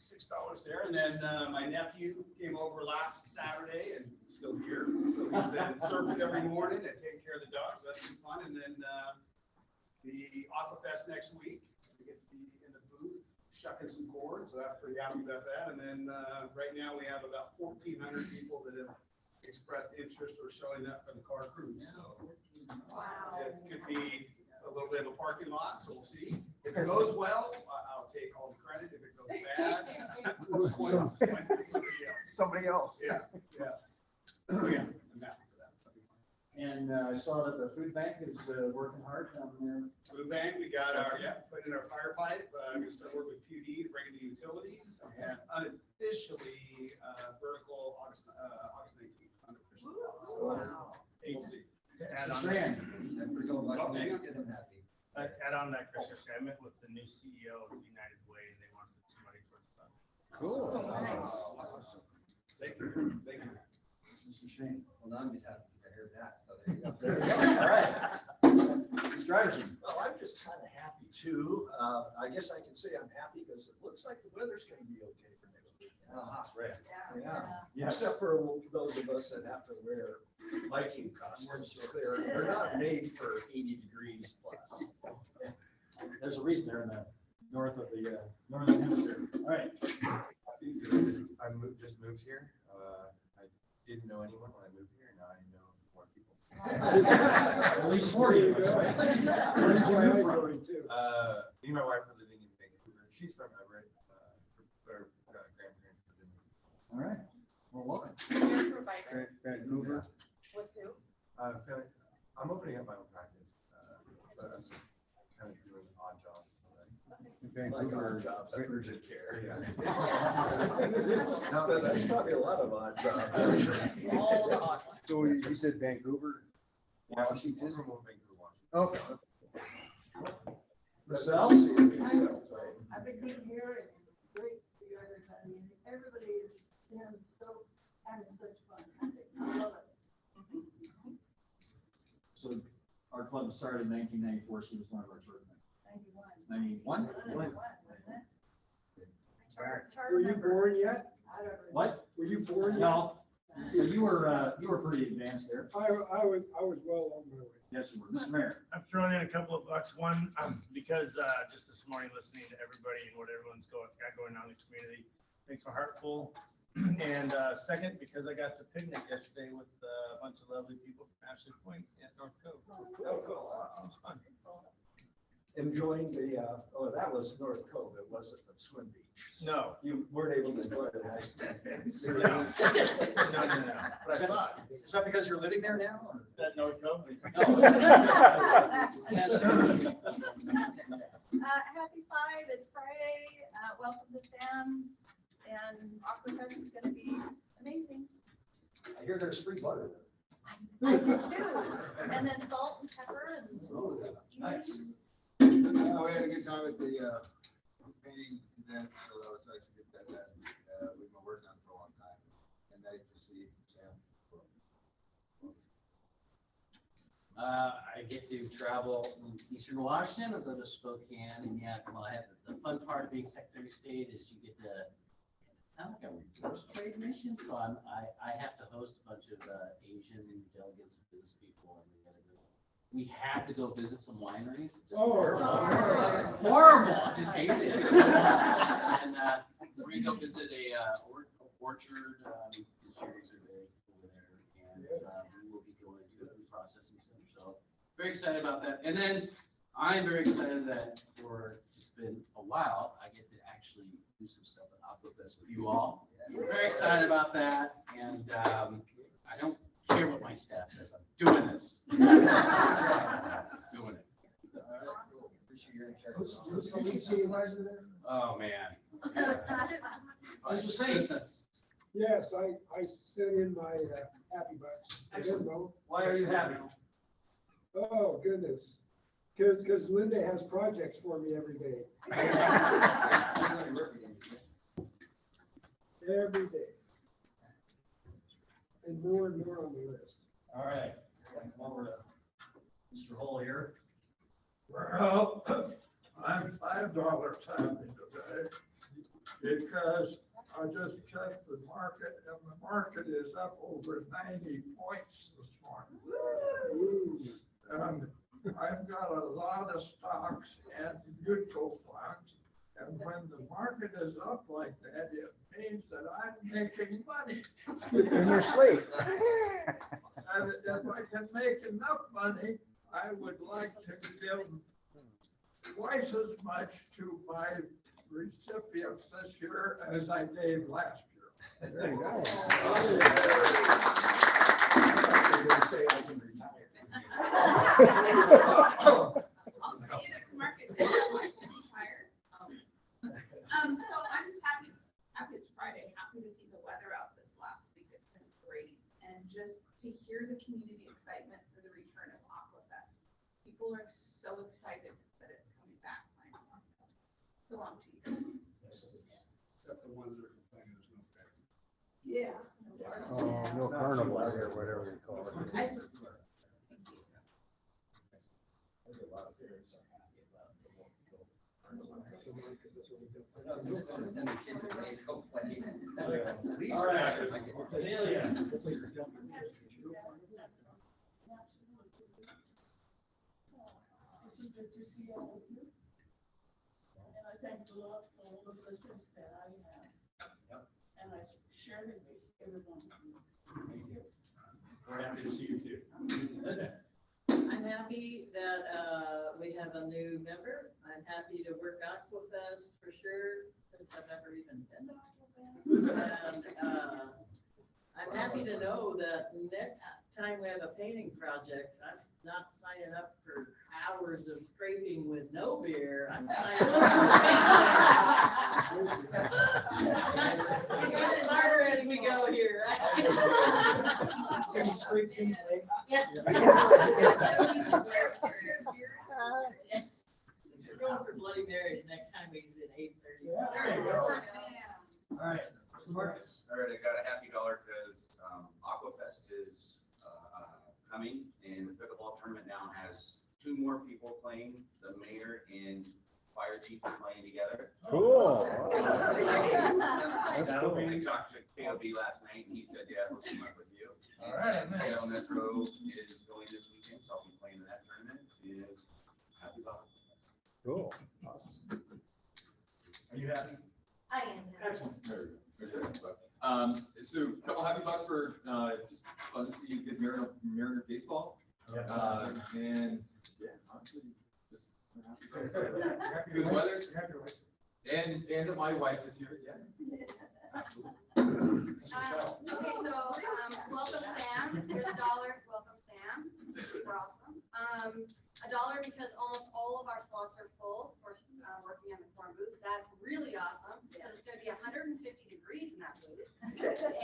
$6 there, and then my nephew came over last Saturday and still here. So he's been surfing every morning and taking care of the dogs, that's been fun. And then the Aquafest next week, we get to be in the booth shucking some cords, so I'm pretty happy about that. And then right now we have about 1,400 people that have expressed interest or showing up for the car cruise. So it could be a little bit of a parking lot, so we'll see. If it goes well, I'll take all the credit. If it goes bad, Somebody else. Yeah. Oh, yeah, I'm happy for that. And I saw that the food bank is working hard on their. Food bank, we got put in our fire pipe. We're gonna start working with QD to bring in the utilities and unofficially, vertical August 19th. Unofficially. Wow. AC. Add on Stan. Add on that, Chris, yesterday, I met with the new CEO of United Way, and they want to put some money towards that. Cool. Awesome. Thank you. Thank you. Mr. Shane. Well, now I'm just happy because I heard that, so there you go. There you go. All right. Mr. Iverson. Well, I'm just kind of happy too. I guess I can say I'm happy because it looks like the weather's going to be okay for next week. Right. Yeah. Except for those of us that have to wear biking costumes. They're not made for 80 degrees plus. There's a reason they're in the north of the northern hemisphere. All right. I just moved here. I didn't know anyone when I moved here. Now I know more people. At least 40. Right? Where did you move from? Me and my wife are living in Vancouver. She's from Everett. Her grandparents live in. All right. Well, welcome. You're a provider. Vancouver. With who? I'm opening up my own practice, but I'm kind of doing odd jobs. Vancouver. Like jobs, like urgent care. Yeah. There's probably a lot of odd jobs. All the odd ones. So you said Vancouver, Washington? From Vancouver, Washington. Okay. Michelle? I've been getting here and it's great for you guys. I mean, everybody is so having such fun. I love it. So our club started in 1994, she was one of our tournament. 91. 91? Were you born yet? What? Were you born yet? No. So you were pretty advanced there. I was well on my way. Yes, you were. Mr. Mayor. I'm throwing in a couple of bucks. One, because just this morning listening to everybody and what everyone's got going on in the community makes my heart full. And second, because I got to picnic yesterday with a bunch of lovely people from Ashley Point at North Cove. Oh, cool. It was fun. Enjoying the, that was North Cove. It wasn't the swim beach. No. You weren't able to enjoy it. No. No. But I saw it. Is that because you're living there now? Or? That North Cove? Happy 5, it's Friday. Welcome to Sam. And Aquafest is gonna be amazing. I hear there's free butter. I did too. And then salt and pepper and. Oh, nice. We had a good time at the painting event, so that was nice to get that done. We've been working on it for a long time, and nice to see Sam. I get to travel in Eastern Washington, I'll go to Spokane, and yeah, well, I have the fun part of being Secretary of State is you get to, kind of like a reverse trade mission, so I have to host a bunch of Asian delegates and business people, and we had to go visit some wineries. Just horrible. I just hated it. And we're gonna go visit a orchard. The cherries are big over there, and we will be going to a processing center. So very excited about that. And then I'm very excited that it's been a while. I get to actually do some stuff at Aquafest with you all. Very excited about that, and I don't care what my staff says. I'm doing this. Doing it. Oh, man. Mr. Saint. Yes, I sent in my happy bucks. I didn't know. Why are you happy? Oh, goodness. Because Linda has projects for me every day. Every day. And more on the list. All right. Come over to Mr. Hall here. Well, I'm $5 happy today because I just checked the market and the market is up over 90 points this morning. And I've got a lot of stocks and mutual funds. And when the market is up like that, it means that I'm making money. In your sleep. And if I can make enough money, I would like to give twice as much to my recipients this year as I gave last year. There you go. So I'm just happy it's Friday, happy to see the weather out this last week. It's been great. And just to hear the community excitement for the return of Aquafest. People are so excited that it's coming back finally. So long 2 years. Except the ones that are complaining there's no fair. Yeah. Oh, no carnival or whatever we call it. All right. Amelia. It's good to see all of you. And I thank the Lord for all the blessings that I have. Yep. And I share it with everyone. Thank you. We're happy to see you too. Linda. I'm happy that we have a new member. I'm happy to work Aquafest for sure, since I've never even been to Aquafest. And I'm happy to know that next time we have a painting project, I'm not signing up for hours of scraping with no beer. I'm signing up for painting. We get smarter as we go here. Can you scrape Jim's leg? Yeah. Just going for Bloody Marys next time he's at 8:30. There you go. All right, Mr. Marcus. All right, I got a happy dollar because Aquafest is coming, and the pickleball tournament now has 2 more people playing. The mayor and fire chief are playing together. Cool. I talked to KOB last night, and he said, yeah, we'll team up with you. All right, man. Seattle Metro is going this weekend, so I'll be playing in that tournament. And happy about it. Cool. Awesome. Are you happy? I am. Excellent. So a couple happy thoughts for just fun to see good Mariner baseball. And yeah, honestly, just good weather. And that my wife is here. Yeah. Absolutely. Okay, so, welcome Sam, here's $1, welcome Sam, super awesome. $1 because almost all of our slots are full, of course, working on the corn booth, that's really awesome, because it's gonna be 150 degrees in that booth.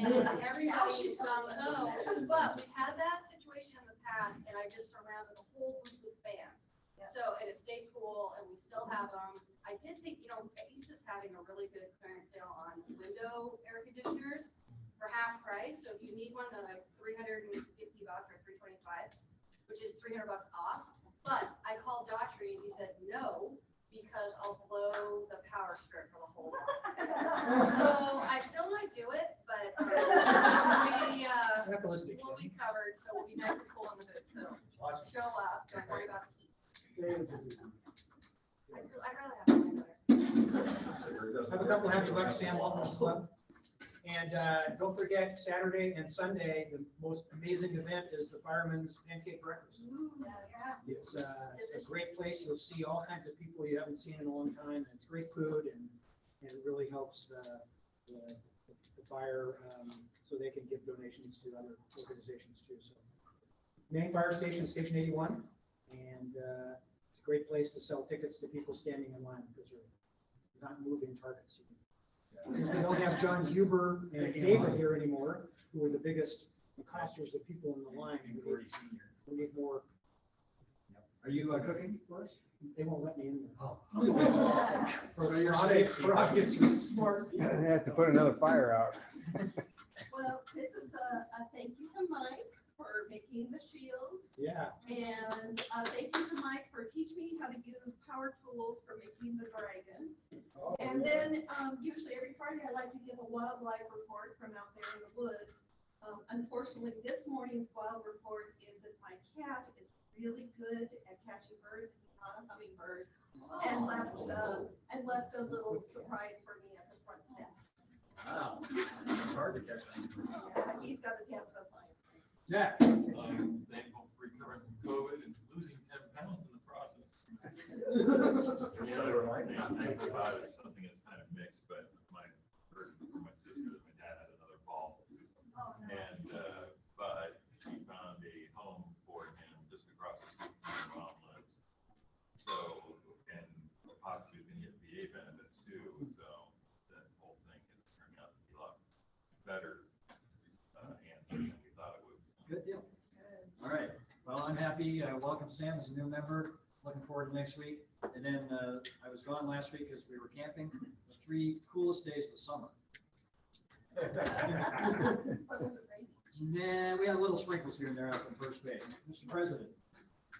And everybody's gung-ho, but we've had that situation in the past, and I just surrounded the whole booth with fans. So, and it stayed cool, and we still have them. I did think, East is having a really good clearance sale on window air conditioners for half price. So if you need one, they're like $350 or $325, which is $300 off. But I called Daughtry and he said no, because I'll blow the power skirt for the whole lot. So I still might do it, but we'll be covered, so we'll be nice and cool on the booth. So show up, don't worry about the heat. I'd rather have my better. Have a couple happy bucks, Sam, welcome to the club. And don't forget, Saturday and Sunday, the most amazing event is the Fireman's Pancake Breakfast. It's a great place. You'll see all kinds of people you haven't seen in a long time. And it's great food, and it really helps the fire so they can give donations to other organizations too. So, main fire station, Station 81, and it's a great place to sell tickets to people standing in line because they're not moving targets. Since we don't have John Huber and David here anymore, who are the biggest accosters of people in the line, we need more. Are you cooking for us? They won't let me in there. Oh. For obvious reasons. I have to put another fire out. Well, this is a thank you to Mike for making the shields. Yeah. And thank you to Mike for teaching me how to use power tools for making the dragon. And then usually every Friday I like to give a wildlife report from out there in the woods. Unfortunately, this morning's wild report is that my cat is really good at catching birds. He's not a hummingbird, and left a little surprise for me at the front steps. Wow. It's hard to catch them. Yeah, he's got a tampa sign. Yeah. I'm thankful for recovering from COVID and losing 10 pounds in the process. I'm thankful about it. Something that's kind of mixed, but my sister, my dad had another fall. And, but she found a home for him just across the street from where mom lives. So, and possibly going to get VA benefits too. So that whole thing is turning out to be a lot better answer than we thought it would. Good deal. All right. Well, I'm happy. Welcome Sam as a new member. Looking forward to next week. And then I was gone last week because we were camping. The 3 coolest days of the summer. Nah, we had a little sprinkles here and there out the first base. Mr. President.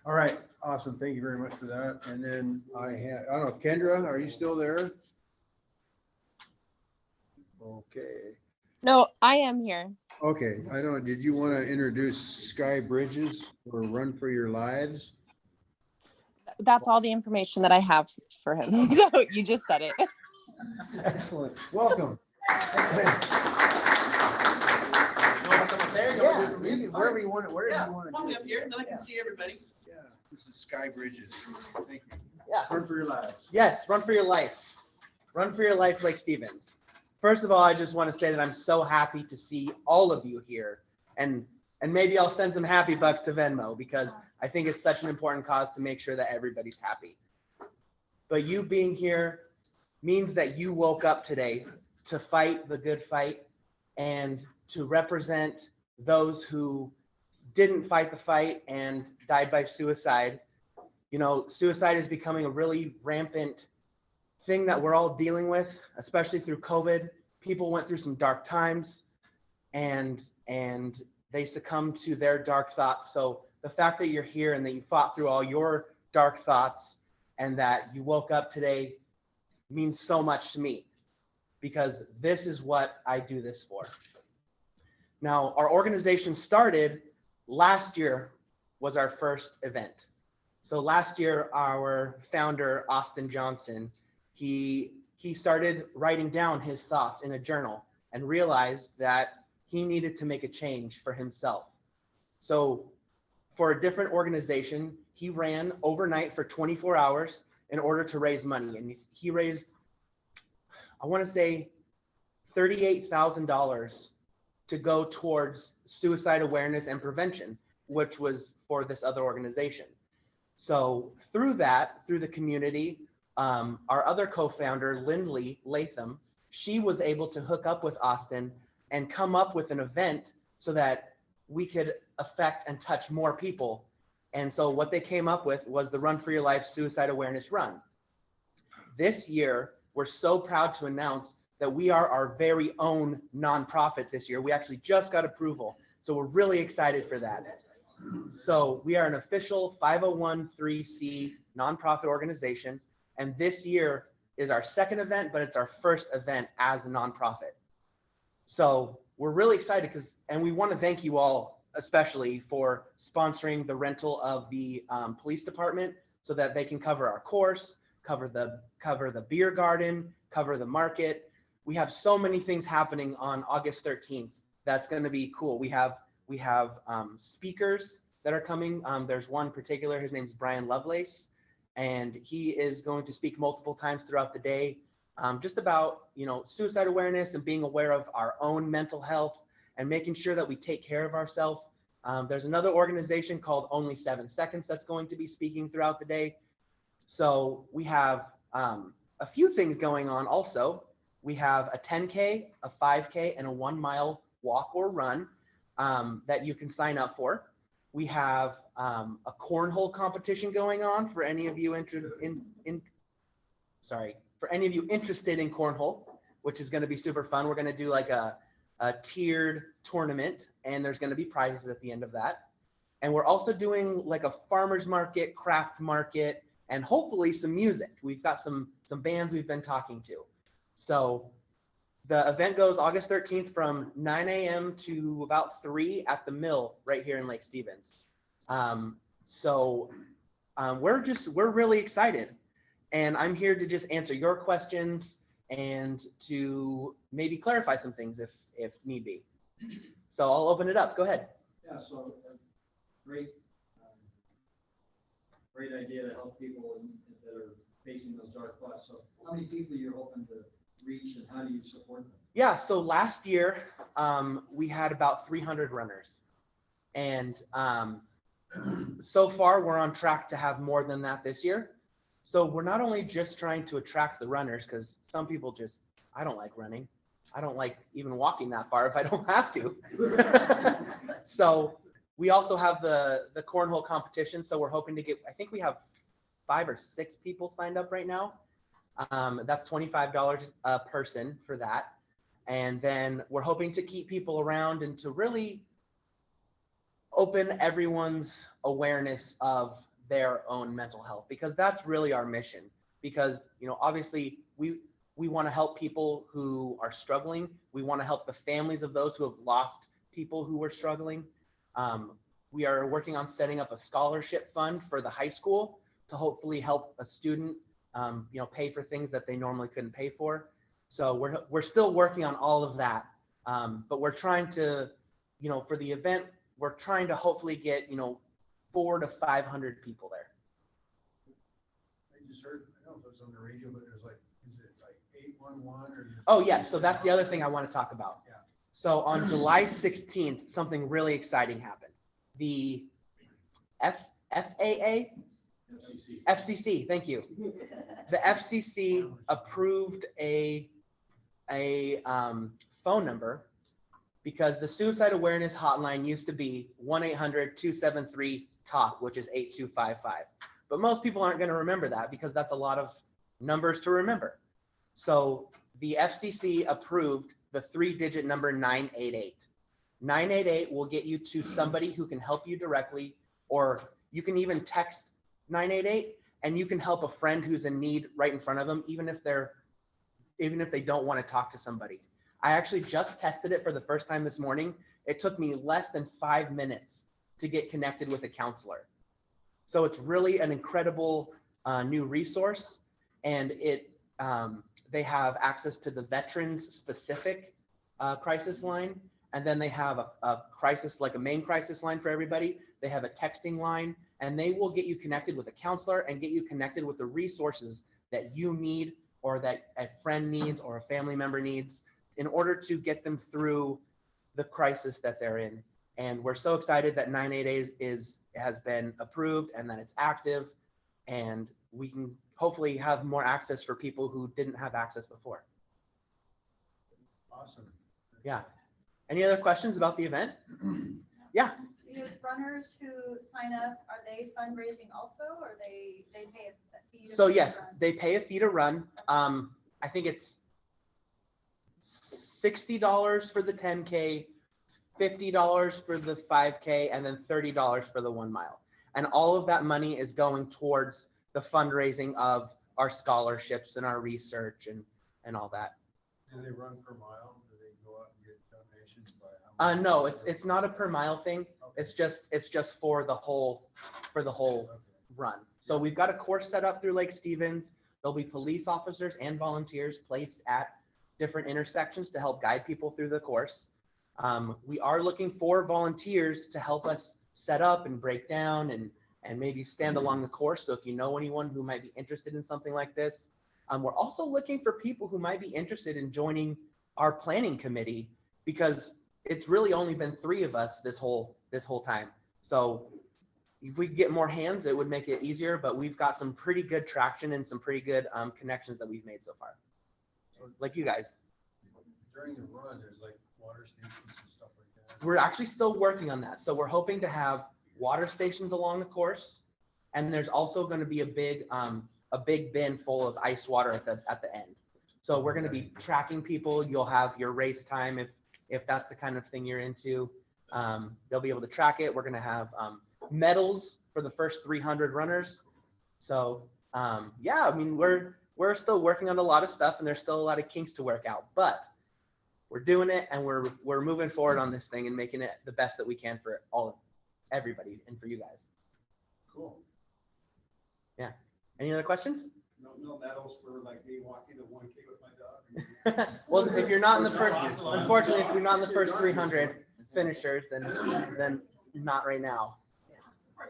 All right, awesome. Thank you very much for that. And then I don't know, Kendra, are you still there? Okay. No, I am here. Okay, I don't, did you want to introduce Sky Bridges or Run for Your Lives? That's all the information that I have for him. So you just said it. Excellent. Welcome. Wherever you want it, wherever you want it. Come up here, then I can see everybody. Yeah, this is Sky Bridges. Thank you. Yeah. Run for your lives. Yes, run for your life. Run for your life, Lake Stevens. First of all, I just want to say that I'm so happy to see all of you here. And maybe I'll send some happy bucks to Venmo because I think it's such an important cause to make sure that everybody's happy. But you being here means that you woke up today to fight the good fight and to represent those who didn't fight the fight and died by suicide. You know, suicide is becoming a really rampant thing that we're all dealing with, especially through COVID. People went through some dark times and they succumbed to their dark thoughts. So the fact that you're here and that you fought through all your dark thoughts and that you woke up today means so much to me, because this is what I do this for. Now, our organization started last year, was our first event. So last year, our founder, Austin Johnson, he started writing down his thoughts in a journal and realized that he needed to make a change for himself. So for a different organization, he ran overnight for 24 hours in order to raise money. And he raised, I want to say, $38,000 to go towards suicide awareness and prevention, which was for this other organization. So through that, through the community, our other co-founder, Lindley Latham, she was able to hook up with Austin and come up with an event so that we could affect and touch more people. And so what they came up with was the Run for Your Life Suicide Awareness Run. This year, we're so proud to announce that we are our very own nonprofit this year. We actually just got approval. So we're really excited for that. So we are an official 501(c) nonprofit organization. And this year is our second event, but it's our first event as a nonprofit. So we're really excited and we want to thank you all, especially for sponsoring the rental of the police department so that they can cover our course, cover the beer garden, cover the market. We have so many things happening on August 13th. That's going to be cool. We have speakers that are coming. There's one particular, his name's Brian Lovelace, and he is going to speak multiple times throughout the day, just about, suicide awareness and being aware of our own mental health and making sure that we take care of ourselves. There's another organization called Only 7 Seconds that's going to be speaking throughout the day. So we have a few things going on also. We have a 10K, a 5K, and a 1 mile walk or run that you can sign up for. We have a cornhole competition going on for any of you for any of you interested in cornhole, which is going to be super fun. We're going to do like a tiered tournament, and there's going to be prizes at the end of that. And we're also doing like a farmer's market, craft market, and hopefully some music. We've got some bands we've been talking to. So the event goes August 13th from 9 a.m. to about 3 at the mill right here in Lake Stevens. We're really excited. And I'm here to just answer your questions and to maybe clarify some things if need be. So I'll open it up. Go ahead. Yeah, so great idea to help people that are facing those dark thoughts. So how many people you're hoping to reach and how do you support them? Yeah, so last year we had about 300 runners. And so far we're on track to have more than that this year. So we're not only just trying to attract the runners, because some people I don't like running. I don't like even walking that far if I don't have to. So we also have the cornhole competition. So we're hoping to get, I think we have 5 or 6 people signed up right now. That's $25 a person for that. And then we're hoping to keep people around and to really open everyone's awareness of their own mental health, because that's really our mission. Because, obviously we want to help people who are struggling. We want to help the families of those who have lost people who were struggling. We are working on setting up a scholarship fund for the high school to hopefully help a student, pay for things that they normally couldn't pay for. So we're still working on all of that. But we're trying to, for the event, we're trying to hopefully get, 400 to 500 people there. I just heard, I don't know if it was on the radio, but there's is it like 811 or? Oh yeah, so that's the other thing I want to talk about. Yeah. So on July 16th, something really exciting happened. The FCC, thank you. The FCC approved a phone number, because the suicide awareness hotline used to be 1-800-273-TALK, which is 8255. But most people aren't going to remember that, because that's a lot of numbers to remember. So the FCC approved the 3-digit number 988. 988 will get you to somebody who can help you directly, or you can even text 988 and you can help a friend who's in need right in front of them, even if they don't want to talk to somebody. I actually just tested it for the first time this morning. It took me less than 5 minutes to get connected with a counselor. So it's really an incredible new resource, and they have access to the veterans specific crisis line. And then they have a crisis, like a main crisis line for everybody. They have a texting line, and they will get you connected with a counselor and get you connected with the resources that you need, or that a friend needs, or a family member needs, in order to get them through the crisis that they're in. And we're so excited that 988 has been approved and that it's active, and we can hopefully have more access for people who didn't have access before. Awesome. Yeah. Any other questions about the event? Yeah. Do runners who sign up, are they fundraising also, or they pay a fee? So yes, they pay a fee to run. I think it's $60 for the 10K, $50 for the 5K, and then $30 for the 1 mile. And all of that money is going towards the fundraising of our scholarships and our research and all that. Do they run per mile? Do they go out and get donations by how much? No, it's not a per mile thing. Okay. It's just for the whole run. So we've got a course set up through Lake Stevens. There'll be police officers and volunteers placed at different intersections to help guide people through the course. We are looking for volunteers to help us set up and break down and maybe stand along the course. So if you know anyone who might be interested in something like this, we're also looking for people who might be interested in joining our planning committee, because it's really only been 3 of us this whole time. So if we could get more hands, it would make it easier, but we've got some pretty good traction and some pretty good connections that we've made so far. Like you guys. During the run, there's like water stations and stuff like that. We're actually still working on that. So we're hoping to have water stations along the course, and there's also going to be a big bin full of ice water at the end. So we're going to be tracking people. You'll have your race time if that's the kind of thing you're into. They'll be able to track it. We're going to have medals for the first 300 runners. So yeah, I mean, we're still working on a lot of stuff, and there's still a lot of kinks to work out, but we're doing it, and we're moving forward on this thing and making it the best that we can for everybody and for you guys. Cool. Yeah. Any other questions? No medals for like me walking the 1K with my dog? Well, if you're not in the first, unfortunately, if you're not in the first 300 finishers, then not right now.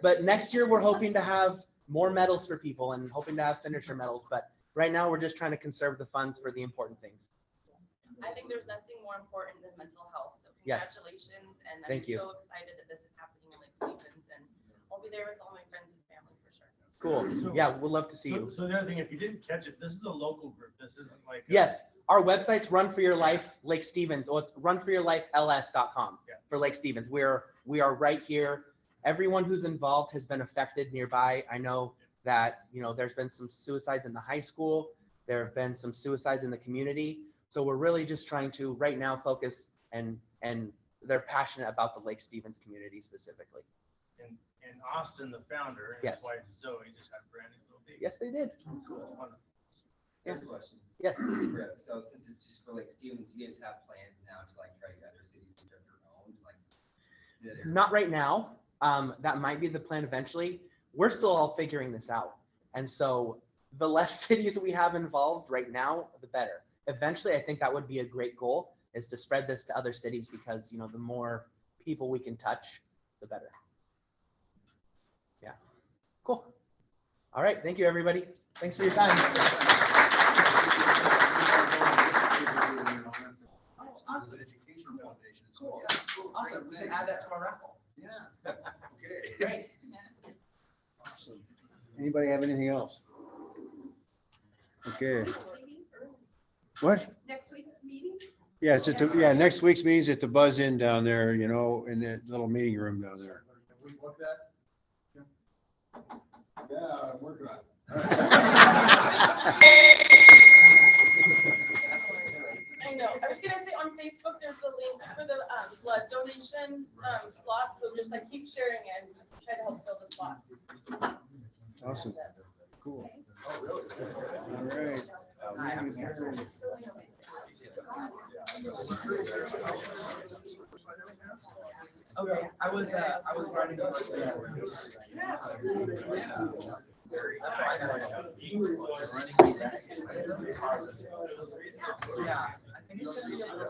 But next year we're hoping to have more medals for people and hoping to have finisher medals. But right now we're just trying to conserve the funds for the important things. I think there's nothing more important than mental health. So Yes. congratulations, and I'm Thank you. so excited that this is happening in Lake Stevens, and I'll be there with all my friends and family for sure. Cool. Yeah, we'll love to see you. So the other thing, if you didn't catch it, this is a local group. This isn't like. Yes, our website's Run for Your Life Lake Stevens. Well, it's runforyourlifels.com for Lake Stevens. We are right here. Everyone who's involved has been affected nearby. I know that, there's been some suicides in the high school. There have been some suicides in the community. So we're really just trying to right now focus, and they're passionate about the Lake Stevens community specifically. And Austin, the founder, and Yes. his wife Zoe just had a brand new little baby. Yes, they did. Here's a question. Yes. So since it's just for Lake Stevens, you guys have plans now to like try to get other cities to start their own, like? Not right now. That might be the plan eventually. We're still all figuring this out. And so the less cities we have involved right now, the better. Eventually, I think that would be a great goal, is to spread this to other cities, because, the more people we can touch, the better. Yeah. Cool. All right. Thank you, everybody. Thanks for your time. Awesome. Education foundation. Cool. Awesome. We can add that to our raffle. Yeah. Okay. Great. Awesome. Anybody have anything else? Okay. What? Next week's meeting? Yeah, it's at next week's meeting's at the Buzz Inn down there, in that little meeting room down there. Have we looked at? Yeah, I'm working on it. I know. I was gonna say on Facebook, there's the links for the blood donation slots. So just like keep sharing and try to help fill the slots. Awesome. Cool. All right. Okay, I was writing. Yeah, I think it's gonna be a little